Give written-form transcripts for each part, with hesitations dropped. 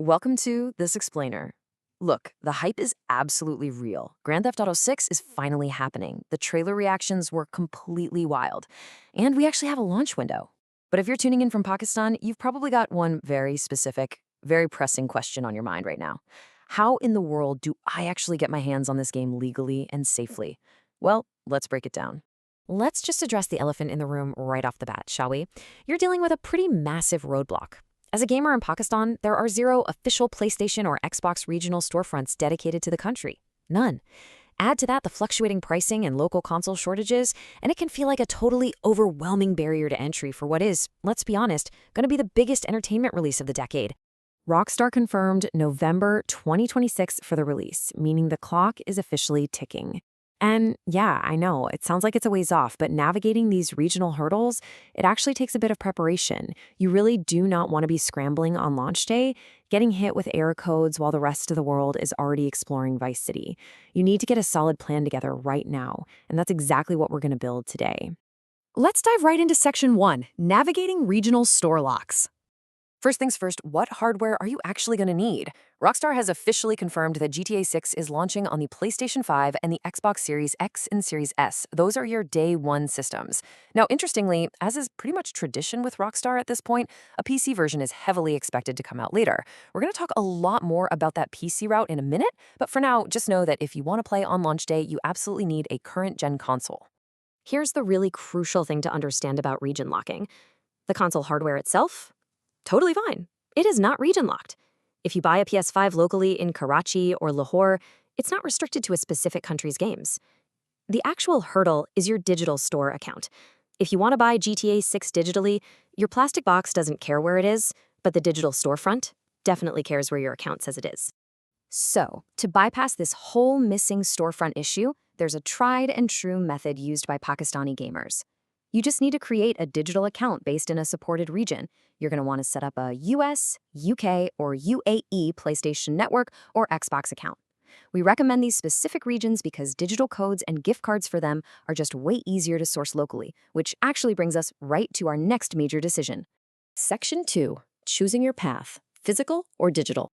Welcome to This Explainer. Look, the hype is absolutely real. Grand Theft Auto 6 is finally happening. The trailer reactions were completely wild. And we actually have a launch window. But if you're tuning in from Pakistan, you've probably got one very specific, very pressing question on your mind right now. How in the world do I actually get my hands on this game legally and safely? Well, let's break it down. Let's just address the elephant in the room right off the bat, shall we? You're dealing with a pretty massive roadblock. As a gamer in Pakistan, there are zero official PlayStation or Xbox regional storefronts dedicated to the country. None. Add to that the fluctuating pricing and local console shortages, and it can feel like a totally overwhelming barrier to entry for what is, let's be honest, going to be the biggest entertainment release of the decade. Rockstar confirmed November 2026 for the release, meaning the clock is officially ticking. And yeah, I know, it sounds like it's a ways off, but navigating these regional hurdles, it actually takes a bit of preparation. You really do not want to be scrambling on launch day, getting hit with error codes while the rest of the world is already exploring Vice City. You need to get a solid plan together right now, and that's exactly what we're going to build today. Let's dive right into Section 1, Navigating Regional Store Locks. First things first, what hardware are you actually going to need? Rockstar has officially confirmed that GTA 6 is launching on the PlayStation 5 and the Xbox Series X and Series S. Those are your day one systems. Now, interestingly, as is pretty much tradition with Rockstar at this point, a PC version is heavily expected to come out later. We're going to talk a lot more about that PC route in a minute, but for now, just know that if you want to play on launch day, you absolutely need a current-gen console. Here's the really crucial thing to understand about region locking. The console hardware itself? Totally fine. It is not region locked. If you buy a PS5 locally in Karachi or Lahore, it's not restricted to a specific country's games. The actual hurdle is your digital store account. If you want to buy GTA 6 digitally, your plastic box doesn't care where it is, but the digital storefront definitely cares where your account says it is. So, to bypass this whole missing storefront issue, there's a tried and true method used by Pakistani gamers. You just need to create a digital account based in a supported region. You're going to want to set up a US, UK, or UAE PlayStation Network or Xbox account. We recommend these specific regions because digital codes and gift cards for them are just way easier to source locally, which actually brings us right to our next major decision. Section 2, Choosing Your Path, Physical or Digital.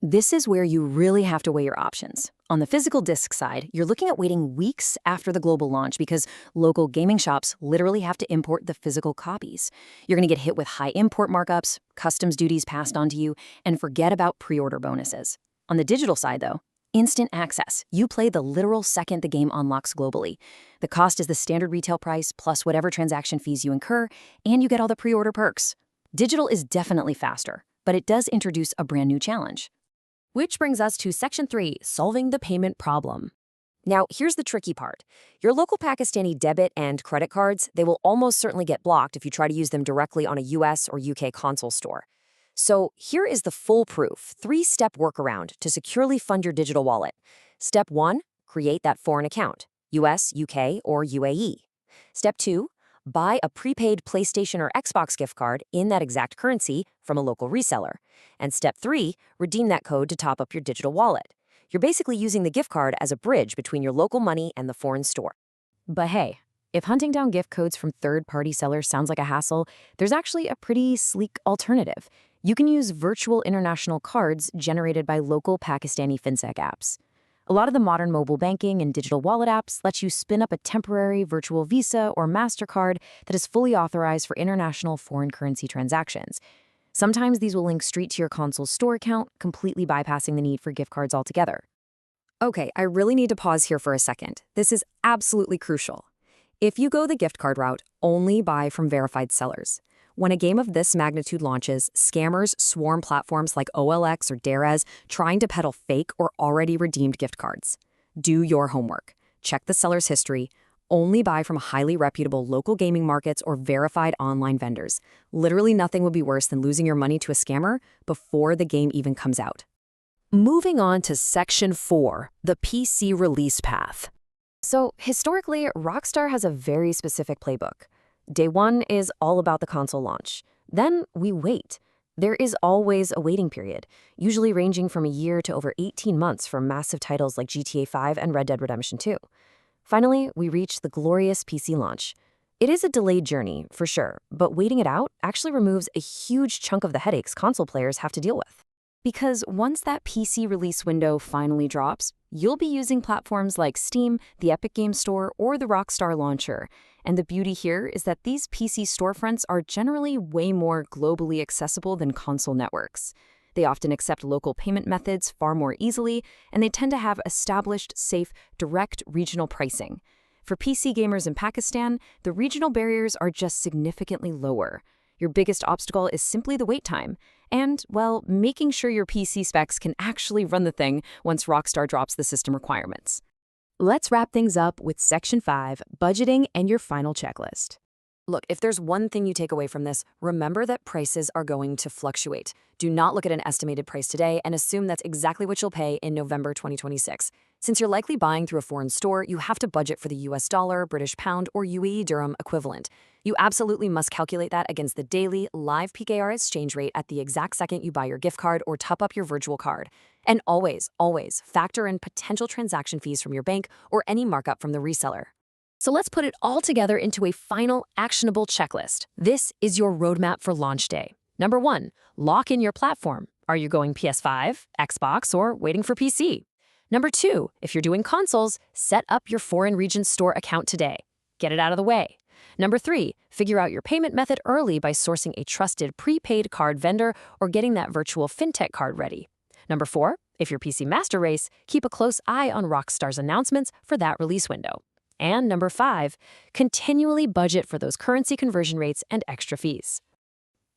This is where you really have to weigh your options. On the physical disc side, you're looking at waiting weeks after the global launch because local gaming shops literally have to import the physical copies. You're going to get hit with high import markups, customs duties passed on to you, and forget about pre-order bonuses. On the digital side, though, instant access. You play the literal second the game unlocks globally. The cost is the standard retail price plus whatever transaction fees you incur, and you get all the pre-order perks. Digital is definitely faster, but it does introduce a brand new challenge. Which brings us to Section 3, Solving the Payment Problem. Now, here's the tricky part. Your local Pakistani debit and credit cards, they will almost certainly get blocked if you try to use them directly on a US or UK console store. So here is the foolproof, three-step workaround to securely fund your digital wallet. Step 1, create that foreign account, US, UK, or UAE. Step 2, buy a prepaid PlayStation or Xbox gift card in that exact currency from a local reseller. And step 3, redeem that code to top up your digital wallet. You're basically using the gift card as a bridge between your local money and the foreign store. But hey, if hunting down gift codes from third-party sellers sounds like a hassle, there's actually a pretty sleek alternative. You can use virtual international cards generated by local Pakistani fintech apps. A lot of the modern mobile banking and digital wallet apps let you spin up a temporary virtual Visa or MasterCard that is fully authorized for international foreign currency transactions. Sometimes these will link straight to your console's store account, completely bypassing the need for gift cards altogether. Okay, I really need to pause here for a second. This is absolutely crucial. If you go the gift card route, only buy from verified sellers. When a game of this magnitude launches, scammers swarm platforms like OLX or Darez trying to peddle fake or already redeemed gift cards. Do your homework. Check the seller's history. Only buy from highly reputable local gaming markets or verified online vendors. Literally nothing would be worse than losing your money to a scammer before the game even comes out. Moving on to Section 4, the PC release path. So historically, Rockstar has a very specific playbook. Day 1 is all about the console launch. Then we wait. There is always a waiting period, usually ranging from a year to over 18 months for massive titles like GTA 5 and Red Dead Redemption 2. Finally, we reach the glorious PC launch. It is a delayed journey, for sure, but waiting it out actually removes a huge chunk of the headaches console players have to deal with. Because once that PC release window finally drops, you'll be using platforms like Steam, the Epic Games Store, or the Rockstar Launcher. And the beauty here is that these PC storefronts are generally way more globally accessible than console networks. They often accept local payment methods far more easily, and they tend to have established, safe, direct regional pricing. For PC gamers in Pakistan, the regional barriers are just significantly lower. Your biggest obstacle is simply the wait time, and, well, making sure your PC specs can actually run the thing once Rockstar drops the system requirements. Let's wrap things up with Section 5, budgeting and your final checklist. Look, if there's one thing you take away from this, remember that prices are going to fluctuate. Do not look at an estimated price today and assume that's exactly what you'll pay in November 2026. Since you're likely buying through a foreign store, you have to budget for the US dollar, British pound, or UAE dirham equivalent. You absolutely must calculate that against the daily, live PKR exchange rate at the exact second you buy your gift card or top up your virtual card. And always, always factor in potential transaction fees from your bank or any markup from the reseller. So let's put it all together into a final, actionable checklist. This is your roadmap for launch day. Number 1, lock in your platform. Are you going PS5, Xbox, or waiting for PC? Number 2, if you're doing consoles, set up your foreign region store account today. Get it out of the way. Number 3, figure out your payment method early by sourcing a trusted prepaid card vendor or getting that virtual fintech card ready. Number 4, if you're PC Master Race, keep a close eye on Rockstar's announcements for that release window. And number 5, continually budget for those currency conversion rates and extra fees.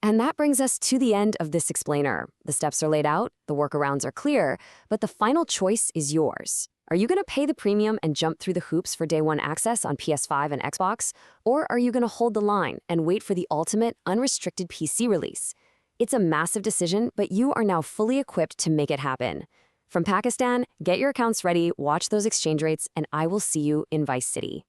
And that brings us to the end of this explainer. The steps are laid out, the workarounds are clear, but the final choice is yours. Are you going to pay the premium and jump through the hoops for day one access on PS5 and Xbox? Or are you going to hold the line and wait for the ultimate unrestricted PC release? It's a massive decision, but you are now fully equipped to make it happen. From Pakistan, get your accounts ready, watch those exchange rates, and I will see you in Vice City.